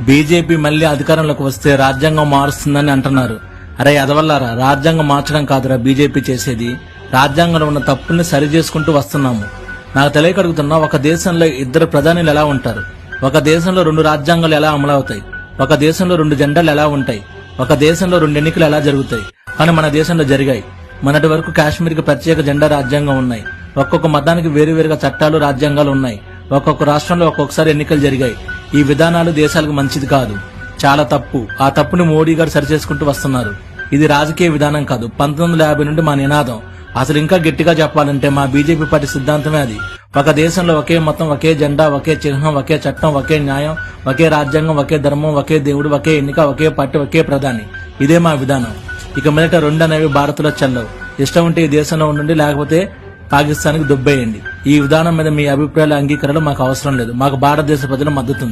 BJP మళ్లీ అధికారంలోకి వస్తే రాజ్యాంగం మారుస్తుందని అంటున్నారు. అరే ఎదవల్లారా, రాజ్యాంగం మార్చడం కాదురా బీజేపీ చేసేది, రాజ్యాంగంలో ఉన్న తప్పుల్ని సరి చేసుకుంటూ వస్తున్నాము. నాకు తెలియకడుగుతున్నా, ఒక దేశంలో ఇద్దరు ప్రధానులు ఎలా ఉంటారు? ఒక దేశంలో 2 రాజ్యాంగాలు ఎలా అమలవుతాయి? ఒక దేశంలో 2 జెండాలు ఎలా ఉంటాయి? ఒక దేశంలో 2 ఎన్నికలు ఎలా జరుగుతాయి? కానీ మన దేశంలో జరిగాయి. మొన్నటి వరకు కాశ్మీర్కి ప్రత్యేక జెండా రాజ్యాంగం ఉన్నాయి. ఒక్కొక్క మతానికి వేరువేరుగా చట్టాలు రాజ్యాంగాలు ఉన్నాయి. ఒక్కొక్క రాష్ట్రంలో ఒక్కొక్కసారి ఎన్నికలు జరిగాయి. ఈ విధానాలు దేశాలకు మంచిది కాదు, చాలా తప్పు. ఆ తప్పుని మోడీ గారు సరిచేసుకుంటూ వస్తున్నారు. ఇది రాజకీయ విధానం కాదు. 1950 నుండి మా నినాదం. అసలు ఇంకా గట్టిగా చెప్పాలంటే మా బీజేపీ పార్టీ సిద్ధాంతమే అది. ఒక దేశంలో ఒకే మతం, ఒకే జెండా, ఒకే చిహ్నం, ఒకే చట్టం, ఒకే న్యాయం, ఒకే రాజ్యాంగం, ఒకే ధర్మం, ఒకే దేవుడు, ఒకే ఎన్నిక, ఒకే పార్టీ, ఒకే ప్రధాని. ఇదే మా విధానం. ఇక మీదట 2 అనేవి భారత్లో చెల్లవు. ఇష్టం ఉంటే ఈ దేశంలో ఉండండి, లేకపోతే పాకిస్తాన్కి దుబ్బేయండి. ఈ విధానం మీద మీ అభిప్రాయాల అంగీకరణ మాకు అవసరం లేదు. మాకు భారతదేశ ప్రజల మద్దతు ఉంది.